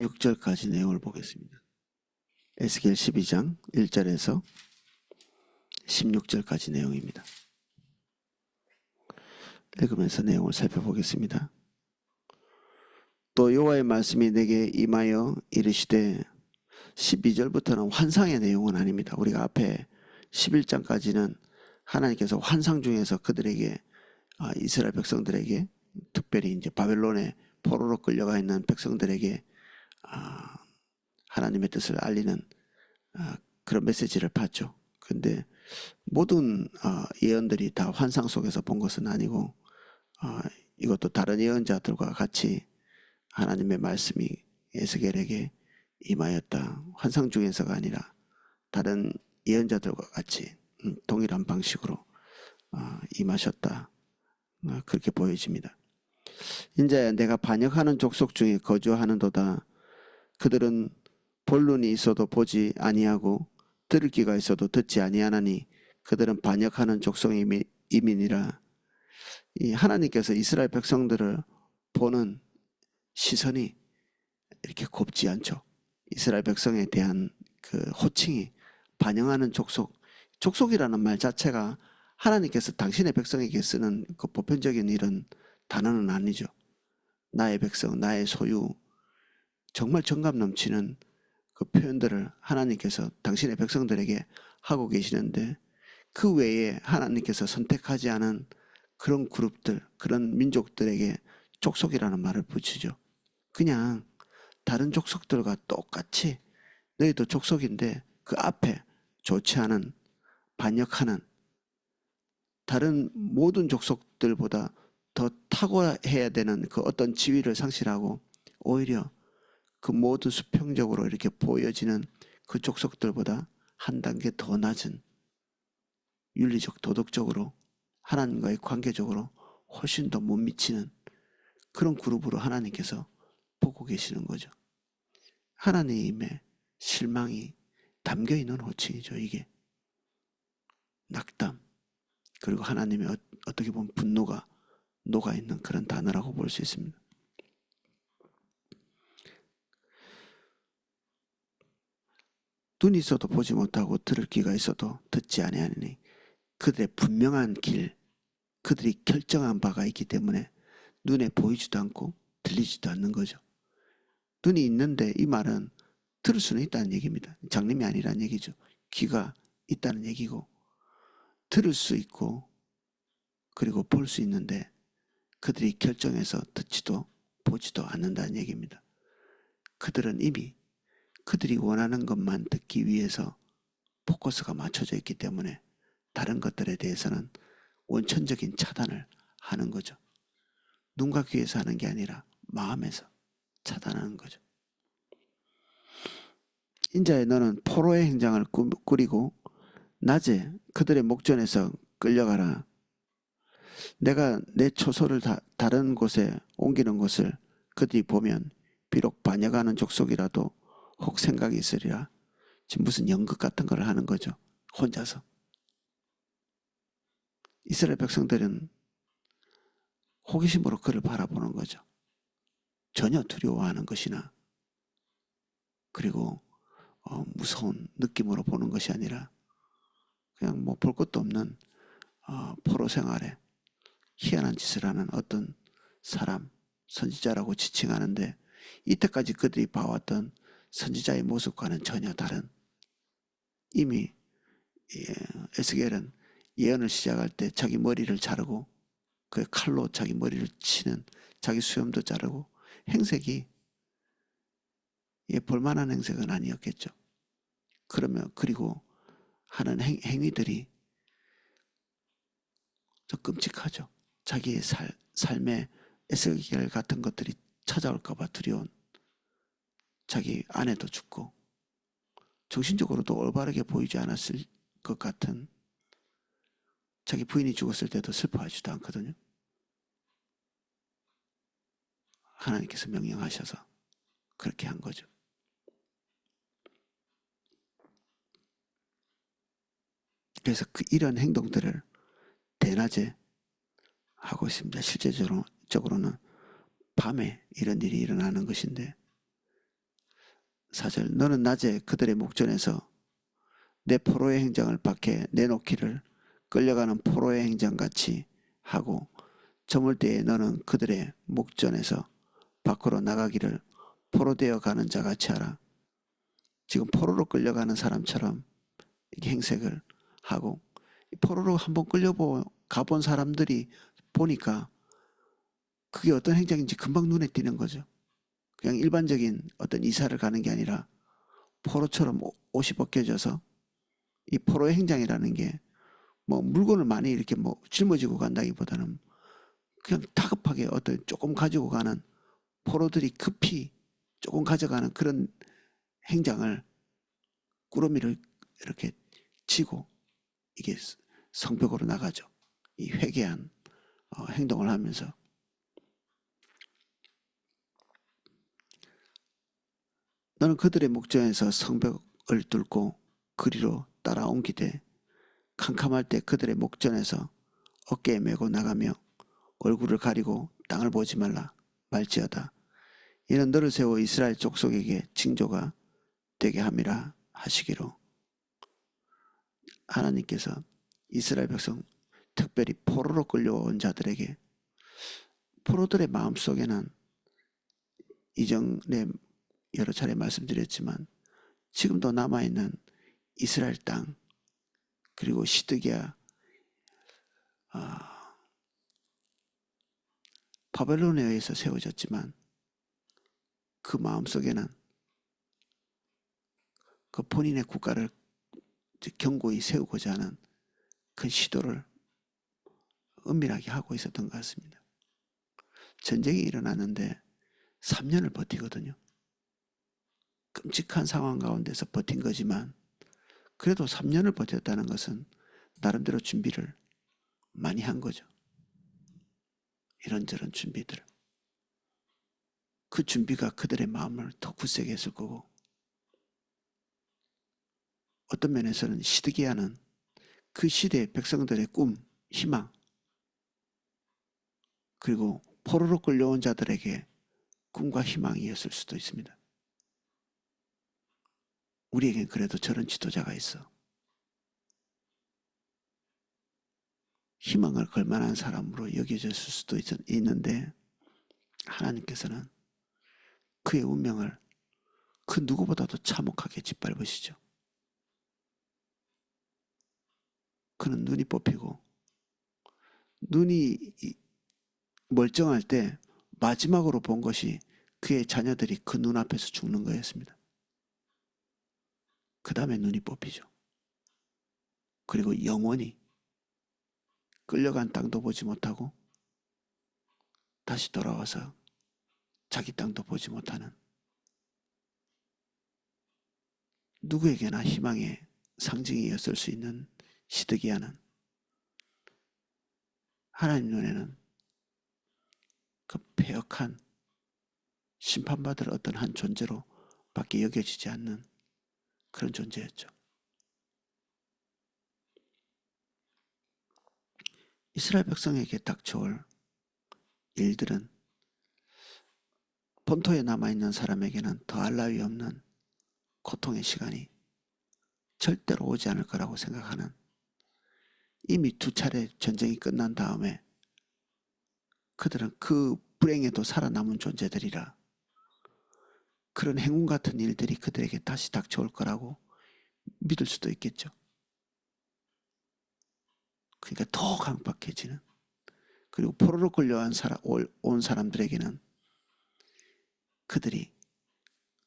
6절까지 내용을 보겠습니다. 에스겔 12장 1절에서 16절까지 내용입니다. 읽으면서 내용을 살펴보겠습니다. 또 여호와의 말씀이 내게 임하여 이르시되, 12절부터는 환상의 내용은 아닙니다. 우리가 앞에 11장까지는 하나님께서 환상 중에서 그들에게, 이스라엘 백성들에게, 특별히 이제 바벨론의 포로로 끌려가 있는 백성들에게 하나님의 뜻을 알리는 그런 메시지를 봤죠. 근데 모든 예언들이 다 환상 속에서 본 것은 아니고, 이것도 다른 예언자들과 같이 하나님의 말씀이 에스겔에게 임하였다. 환상 중에서가 아니라 다른 예언자들과 같이 동일한 방식으로 임하셨다. 그렇게 보여집니다. 인자야, 내가 반역하는 족속 중에 거주하는도다. 그들은 볼 눈이 있어도 보지 아니하고 들을 귀가 있어도 듣지 아니하나니 그들은 반역하는 족속임이니라. 이 하나님께서 이스라엘 백성들을 보는 시선이 이렇게 곱지 않죠. 이스라엘 백성에 대한 그 호칭이 반영하는 족속, 족속이라는 말 자체가 하나님께서 당신의 백성에게 쓰는 그 보편적인 이런 단어는 아니죠. 나의 백성, 나의 소유, 정말 정감 넘치는 그 표현들을 하나님께서 당신의 백성들에게 하고 계시는데, 그 외에 하나님께서 선택하지 않은 그런 그룹들, 그런 민족들에게 족속이라는 말을 붙이죠. 그냥 다른 족속들과 똑같이 너희도 족속인데 그 앞에 좋지 않은, 반역하는, 다른 모든 족속들보다 더 탁월해야 되는 그 어떤 지위를 상실하고 오히려 그 모든 수평적으로 이렇게 보여지는 그 족속들보다 한 단계 더 낮은, 윤리적, 도덕적으로, 하나님과의 관계적으로 훨씬 더 못 미치는 그런 그룹으로 하나님께서 보고 계시는 거죠. 하나님의 실망이 담겨있는 호칭이죠. 이게 낙담, 그리고 하나님의 어떻게 보면 분노가 녹아있는 그런 단어라고 볼 수 있습니다. 눈이 있어도 보지 못하고 들을 귀가 있어도 듣지 아니하니 그들의 분명한 길, 그들이 결정한 바가 있기 때문에 눈에 보이지도 않고 들리지도 않는 거죠. 눈이 있는데 이 말은 들을 수는 있다는 얘기입니다. 장님이 아니라는 얘기죠. 귀가 있다는 얘기고, 들을 수 있고 그리고 볼 수 있는데 그들이 결정해서 듣지도 보지도 않는다는 얘기입니다. 그들은 이미 그들이 원하는 것만 듣기 위해서 포커스가 맞춰져 있기 때문에 다른 것들에 대해서는 원천적인 차단을 하는 거죠. 눈과 귀에서 하는 게 아니라 마음에서 차단하는 거죠. 인자야, 너는 포로의 행장을 꾸리고 낮에 그들의 목전에서 끌려가라. 내가 내 초소를 다른 곳에 옮기는 것을 그들이 보면 비록 반역하는 족속이라도 혹 생각이 있으리라. 지금 무슨 연극 같은 걸 하는 거죠. 혼자서. 이스라엘 백성들은 호기심으로 그를 바라보는 거죠. 전혀 두려워하는 것이나, 그리고 무서운 느낌으로 보는 것이 아니라 그냥 뭐 볼 것도 없는 포로 생활에 희한한 짓을 하는 어떤 사람, 선지자라고 지칭하는데, 이때까지 그들이 봐왔던 선지자의 모습과는 전혀 다른, 이미 에스겔은 예언을 시작할 때 자기 머리를 자르고 그 칼로 자기 머리를 치는, 자기 수염도 자르고, 행색이 볼만한 행색은 아니었겠죠. 그리고 하는 행위들이 좀 끔찍하죠. 자기의 삶에 에스겔 같은 것들이 찾아올까봐 두려운, 자기 아내도 죽고 정신적으로도 올바르게 보이지 않았을 것 같은, 자기 부인이 죽었을 때도 슬퍼하지도 않거든요. 하나님께서 명령하셔서 그렇게 한 거죠. 그래서 이런 행동들을 대낮에 하고 있습니다. 실제적으로는 밤에 이런 일이 일어나는 것인데, 4절 너는 낮에 그들의 목전에서 내 포로의 행장을 밖에 내놓기를 끌려가는 포로의 행장같이 하고 저물 때에 너는 그들의 목전에서 밖으로 나가기를 포로되어 가는 자같이 하라. 지금 포로로 끌려가는 사람처럼 이렇게 행색을 하고 포로로 한번 가본 사람들이 보니까 그게 어떤 행장인지 금방 눈에 띄는 거죠. 그냥 일반적인 어떤 이사를 가는 게 아니라 포로처럼 옷이 벗겨져서 이 포로의 행장이라는 게 뭐 물건을 많이 이렇게 뭐 짊어지고 간다기보다는 그냥 다급하게 어떤 조금 가지고 가는 포로들이 급히 조금 가져가는 그런 행장을 꾸러미를 이렇게 치고 이게 성벽으로 나가죠. 이 회개한 행동을 하면서 너는 그들의 목전에서 성벽을 뚫고 그리로 따라옮기되 캄캄할 때 그들의 목전에서 어깨에 메고 나가며 얼굴을 가리고 땅을 보지 말라 말지어다. 이는 너를 세워 이스라엘 족속에게 징조가 되게 함이라 하시기로. 하나님께서 이스라엘 백성 특별히 포로로 끌려온 자들에게 포로들의 마음속에는 이전에 여러 차례 말씀드렸지만 지금도 남아있는 이스라엘 땅 그리고 시드기야 바벨론에 의해서 세워졌지만 그 마음속에는 그 본인의 국가를 견고히 세우고자 하는 그 시도를 은밀하게 하고 있었던 것 같습니다. 전쟁이 일어났는데 3년을 버티거든요. 끔찍한 상황 가운데서 버틴 거지만 그래도 3년을 버텼다는 것은 나름대로 준비를 많이 한 거죠. 이런저런 준비들을. 그 준비가 그들의 마음을 더 굳세게 했을 거고 어떤 면에서는 시드기야는 그 시대의 백성들의 꿈, 희망 그리고 포로로 끌려온 자들에게 꿈과 희망이었을 수도 있습니다. 우리에겐 그래도 저런 지도자가 있어. 희망을 걸 만한 사람으로 여겨졌을 수도 있는데 하나님께서는 그의 운명을 그 누구보다도 참혹하게 짓밟으시죠. 그는 눈이 뽑히고 눈이 멀쩡할 때 마지막으로 본 것이 그의 자녀들이 그 눈앞에서 죽는 거였습니다. 그 다음에 눈이 뽑히죠. 그리고 영원히 끌려간 땅도 보지 못하고 다시 돌아와서 자기 땅도 보지 못하는 누구에게나 희망의 상징이었을 수 있는 시드기야는 하나님 눈에는 그 패역한 심판받을 어떤 한 존재로 밖에 여겨지지 않는 그런 존재였죠. 이스라엘 백성에게 닥쳐올 일들은 본토에 남아있는 사람에게는 더할 나위 없는 고통의 시간이 절대로 오지 않을 거라고 생각하는 이미 2차례 전쟁이 끝난 다음에 그들은 그 불행에도 살아남은 존재들이라 그런 행운 같은 일들이 그들에게 다시 닥쳐올 거라고 믿을 수도 있겠죠. 그러니까 더 강박해지는 그리고 포로로 끌려온 온 사람들에게는 그들이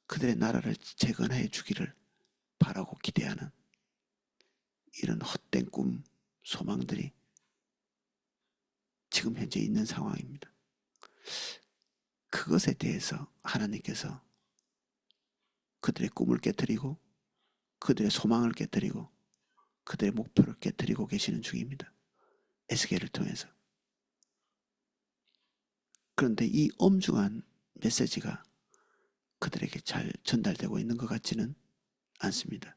그들의 나라를 재건해 주기를 바라고 기대하는 이런 헛된 꿈, 소망들이 지금 현재 있는 상황입니다. 그것에 대해서 하나님께서 그들의 꿈을 깨뜨리고 그들의 소망을 깨뜨리고 그들의 목표를 깨뜨리고 계시는 중입니다. 에스겔을 통해서. 그런데 이 엄중한 메시지가 그들에게 잘 전달되고 있는 것 같지는 않습니다.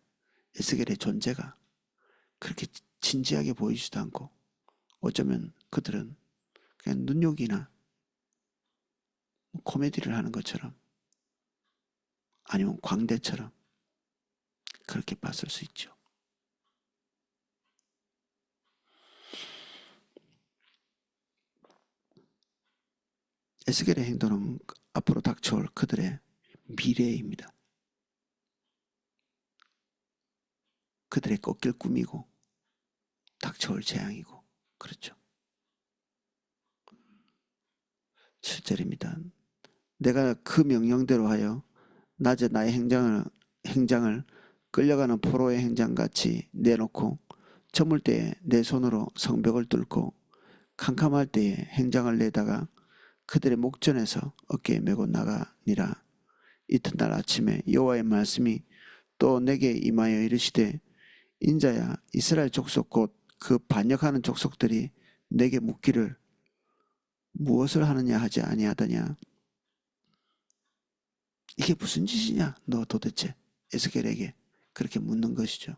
에스겔의 존재가 그렇게 진지하게 보이지도 않고 어쩌면 그들은 그냥 눈욕이나 코미디를 하는 것처럼 아니면 광대처럼 그렇게 봤을 수 있죠. 에스겔의 행동은 앞으로 닥쳐올 그들의 미래입니다. 그들의 꺾일 꿈이고 닥쳐올 재앙이고 그렇죠. 7절입니다. 내가 그 명령대로 하여 낮에 나의 행장을 끌려가는 포로의 행장같이 내놓고 저물 때에 내 손으로 성벽을 뚫고 캄캄할 때에 행장을 내다가 그들의 목전에서 어깨에 메고 나가니라. 이튿날 아침에 여호와의 말씀이 또 내게 임하여 이르시되 인자야 이스라엘 족속 곧 그 반역하는 족속들이 내게 묻기를 무엇을 하느냐 하지 아니하더냐. 이게 무슨 짓이냐 너 도대체. 에스겔에게 그렇게 묻는 것이죠.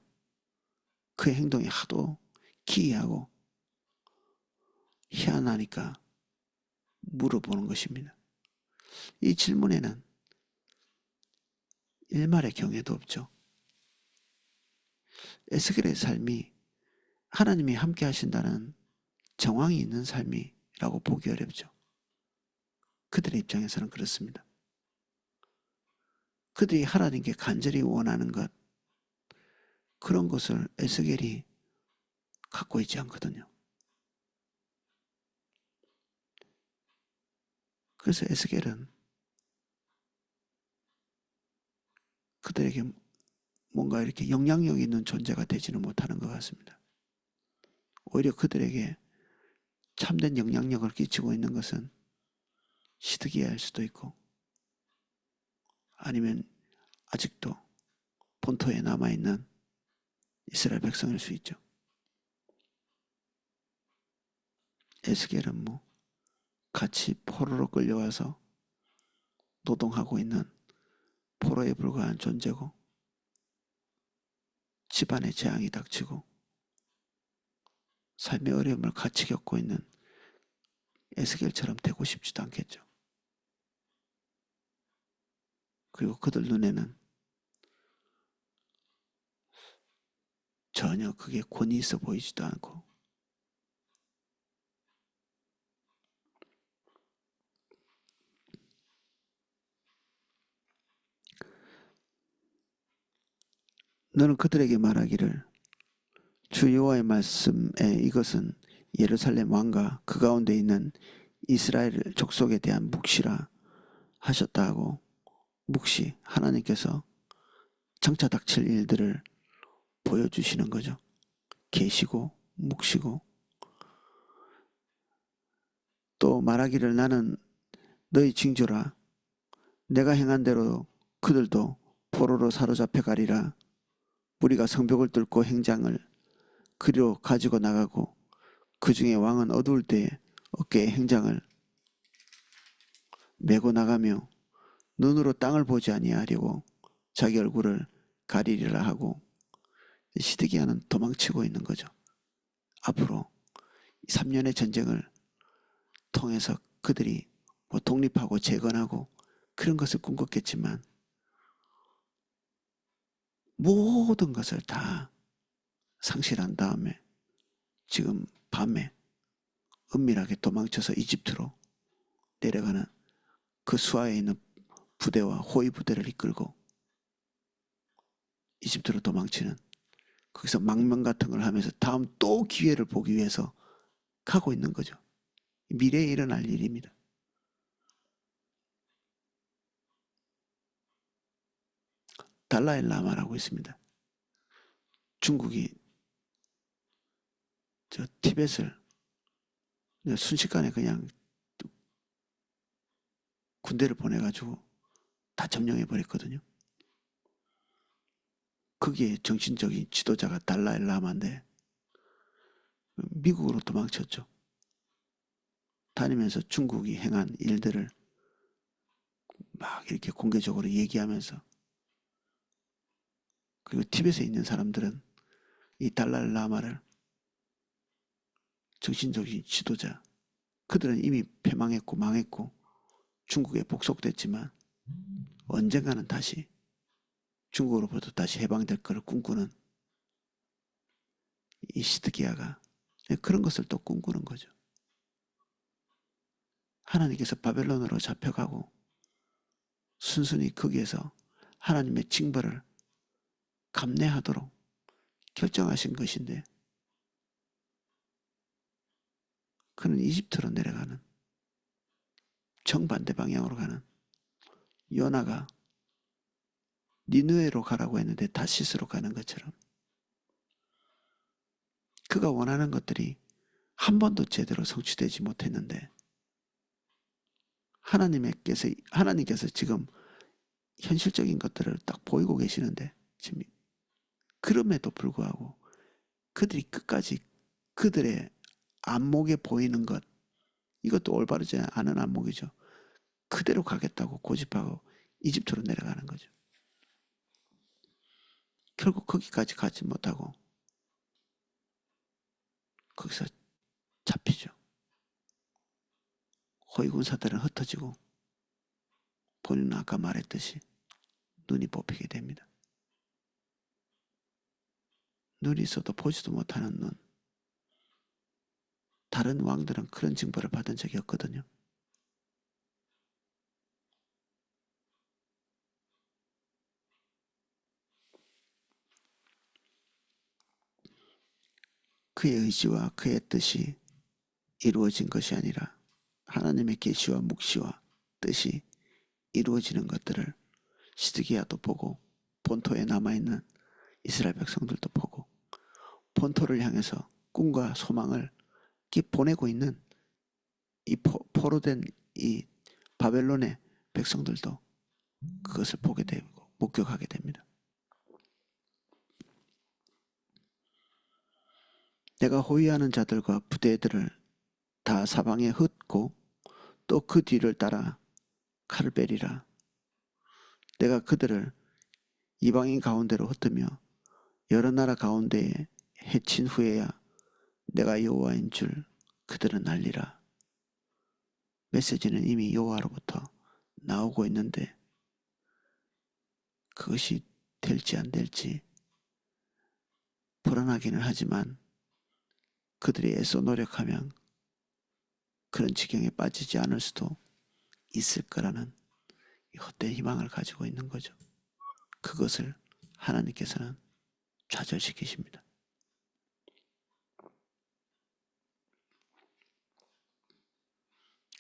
그의 행동이 하도 기이하고 희한하니까 물어보는 것입니다. 이 질문에는 일말의 경외도 없죠. 에스겔의 삶이 하나님이 함께 하신다는 정황이 있는 삶이라고 보기 어렵죠. 그들의 입장에서는 그렇습니다. 그들이 하나님께 간절히 원하는 것, 그런 것을 에스겔이 갖고 있지 않거든요. 그래서 에스겔은 그들에게 뭔가 이렇게 영향력 있는 존재가 되지는 못하는 것 같습니다. 오히려 그들에게 참된 영향력을 끼치고 있는 것은 시드기야일 수도 있고 아니면 아직도 본토에 남아있는 이스라엘 백성일 수 있죠. 에스겔은 뭐 같이 포로로 끌려와서 노동하고 있는 포로에 불과한 존재고 집안의 재앙이 닥치고 삶의 어려움을 같이 겪고 있는 에스겔처럼 되고 싶지도 않겠죠. 그리고 그들 눈에는 전혀 그게 권위 있어 보이지도 않고 너는 그들에게 말하기를 주 여호와의 말씀에 이것은 예루살렘 왕과 그 가운데 있는 이스라엘 족속에 대한 묵시라 하셨다 하고 묵시 하나님께서 장차 닥칠 일들을 보여주시는 거죠. 계시고 묵시고 또 말하기를 나는 너희 징조라 내가 행한 대로 그들도 포로로 사로잡혀 가리라. 우리가 성벽을 뚫고 행장을 그리로 가지고 나가고 그 중에 왕은 어두울 때에 어깨에 행장을 메고 나가며 눈으로 땅을 보지 아니하려고 자기 얼굴을 가리리라 하고 시드기야는 도망치고 있는 거죠. 앞으로 3년의 전쟁을 통해서 그들이 뭐 독립하고 재건하고 그런 것을 꿈꿨겠지만 모든 것을 다 상실한 다음에 지금 밤에 은밀하게 도망쳐서 이집트로 내려가는 그 수하에 있는 부대와 호위 부대를 이끌고 이집트로 도망치는 거기서 망명 같은 걸 하면서 다음 또 기회를 보기 위해서 가고 있는 거죠. 미래에 일어날 일입니다. 달라이 라마라고 있습니다. 중국이 저 티벳을 순식간에 그냥 군대를 보내가지고 다 점령해 버렸거든요. 거기에 정신적인 지도자가 달라이 라마인데 미국으로 도망쳤죠. 다니면서 중국이 행한 일들을 막 이렇게 공개적으로 얘기하면서 그리고 티벳에 있는 사람들은 이 달라이 라마를 정신적인 지도자 그들은 이미 패망했고 망했고 중국에 복속됐지만 언젠가는 다시 중국으로부터 다시 해방될 것을 꿈꾸는 이 시드기야가 그런 것을 또 꿈꾸는 거죠. 하나님께서 바벨론으로 잡혀가고 순순히 거기에서 하나님의 징벌을 감내하도록 결정하신 것인데 그는 이집트로 내려가는 정반대 방향으로 가는 요나가 니느웨로 가라고 했는데 다시스로 가는 것처럼 그가 원하는 것들이 한 번도 제대로 성취되지 못했는데 하나님께서 지금 현실적인 것들을 딱 보이고 계시는데 지금 그럼에도 불구하고 그들이 끝까지 그들의 안목에 보이는 것 이것도 올바르지 않은 안목이죠. 그대로 가겠다고 고집하고 이집트로 내려가는 거죠. 결국 거기까지 가지 못하고 거기서 잡히죠. 호위군사들은 흩어지고 본인은 아까 말했듯이 눈이 뽑히게 됩니다. 눈이 있어도 보지도 못하는 눈. 다른 왕들은 그런 징벌을 받은 적이 없거든요. 그의 의지와 그의 뜻이 이루어진 것이 아니라 하나님의 계시와 묵시와 뜻이 이루어지는 것들을 시드기야도 보고 본토에 남아있는 이스라엘 백성들도 보고 본토를 향해서 꿈과 소망을 보내고 있는 이 포로된 이 바벨론의 백성들도 그것을 보게 되고 목격하게 됩니다. 내가 호위하는 자들과 부대들을 다 사방에 흩고 또 그 뒤를 따라 칼을 베리라. 내가 그들을 이방인 가운데로 흩으며 여러 나라 가운데에 해친 후에야 내가 여호와인 줄 그들은 알리라. 메시지는 이미 여호와로부터 나오고 있는데 그것이 될지 안 될지 불안하기는 하지만 그들이 애써 노력하면 그런 지경에 빠지지 않을 수도 있을 거라는 헛된 희망을 가지고 있는 거죠. 그것을 하나님께서는 좌절시키십니다.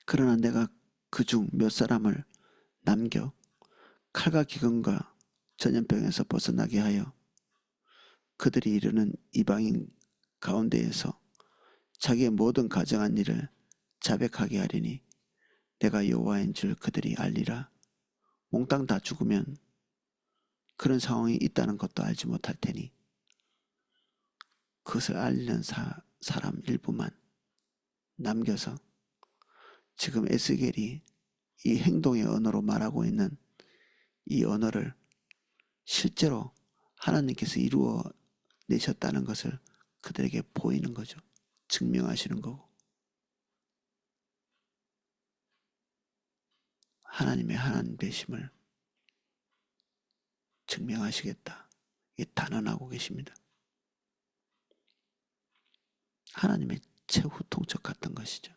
그러나 내가 그중 몇 사람을 남겨 칼과 기근과 전염병에서 벗어나게 하여 그들이 이르는 이방인 가운데에서 자기의 모든 가정한 일을 자백하게 하리니 내가 여호와인 줄 그들이 알리라. 몽땅 다 죽으면 그런 상황이 있다는 것도 알지 못할 테니 그것을 알리는 사람 일부만 남겨서 지금 에스겔이 이 행동의 언어로 말하고 있는 이 언어를 실제로 하나님께서 이루어 내셨다는 것을 그들에게 보이는 거죠. 증명하시는 거고 하나님의 하나님 되심을 증명하시겠다. 이게 단언하고 계십니다. 하나님의 최후 통첩 같은 것이죠.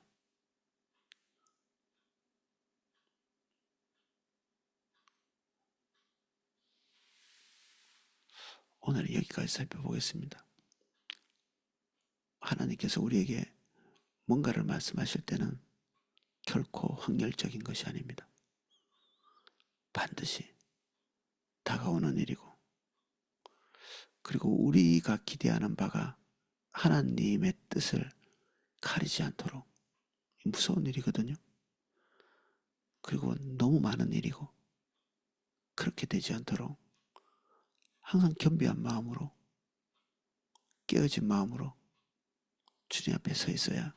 오늘은 여기까지 살펴보겠습니다. 하나님께서 우리에게 뭔가를 말씀하실 때는 결코 확률적인 것이 아닙니다. 반드시 다가오는 일이고 그리고 우리가 기대하는 바가 하나님의 뜻을 가리지 않도록 무서운 일이거든요. 그리고 너무 많은 일이고 그렇게 되지 않도록 항상 겸비한 마음으로 깨어진 마음으로 주님 앞에 서 있어야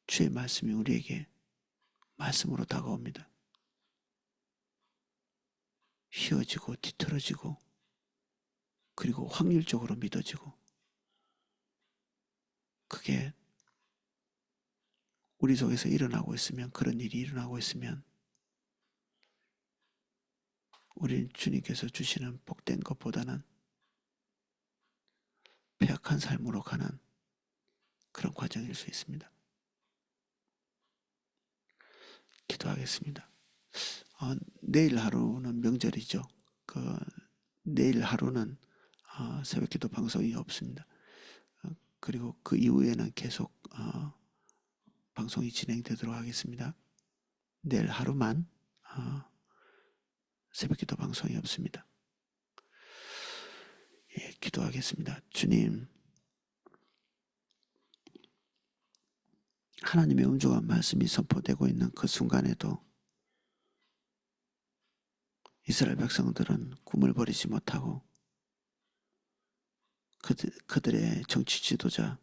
주의 말씀이 우리에게 말씀으로 다가옵니다. 휘어지고 뒤틀어지고 그리고 확률적으로 믿어지고 그게 우리 속에서 일어나고 있으면 그런 일이 일어나고 있으면 우리는 주님께서 주시는 복된 것보다는 폐악한 삶으로 가는 그런 과정일 수 있습니다. 기도하겠습니다. 내일 하루는 명절이죠. 내일 하루는 새벽기도 방송이 없습니다. 그리고 그 이후에는 계속 방송이 진행되도록 하겠습니다. 내일 하루만 새벽기도 방송이 없습니다. 예, 기도하겠습니다. 주님, 하나님의 엄중한 말씀이 선포되고 있는 그 순간에도 이스라엘 백성들은 꿈을 버리지 못하고 그들의 정치 지도자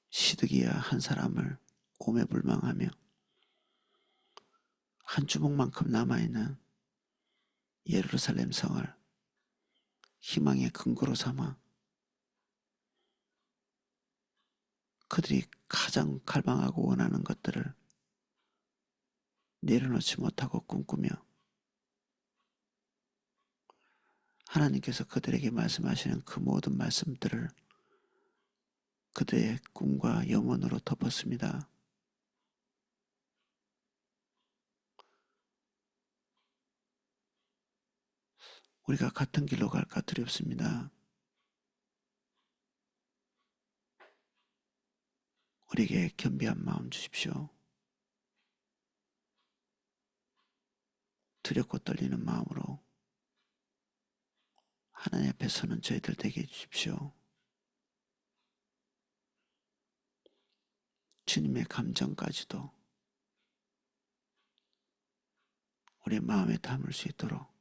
시드기야 한 사람을 오매불망하며 한 주먹만큼 남아있는 예루살렘 성을 희망의 근거로 삼아 그들이 가장 갈망하고 원하는 것들을 내려놓지 못하고 꿈꾸며 하나님께서 그들에게 말씀하시는 그 모든 말씀들을 그들의 꿈과 염원으로 덮었습니다. 우리가 같은 길로 갈까 두렵습니다. 우리에게 겸비한 마음 주십시오. 두렵고 떨리는 마음으로 하나님 앞에 서는 저희들 되게 해주십시오. 주님의 감정까지도 우리의 마음에 담을 수 있도록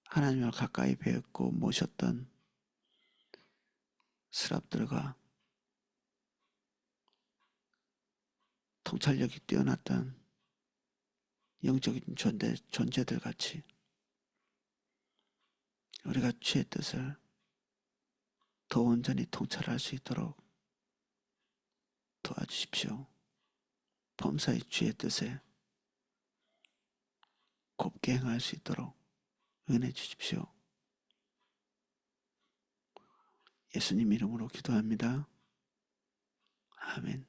하나님을 가까이 배웠고 모셨던 스랍들과 통찰력이 뛰어났던 영적인 존재들 같이 우리가 주의 뜻을 더 온전히 통찰할 수 있도록 도와주십시오. 범사의 주의 뜻에 곱게 행할 수 있도록 은혜 주십시오. 예수님 이름으로 기도합니다. 아멘.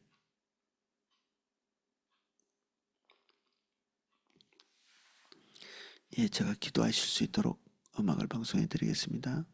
예, 제가 기도하실 수 있도록 음악을 방송해 드리겠습니다.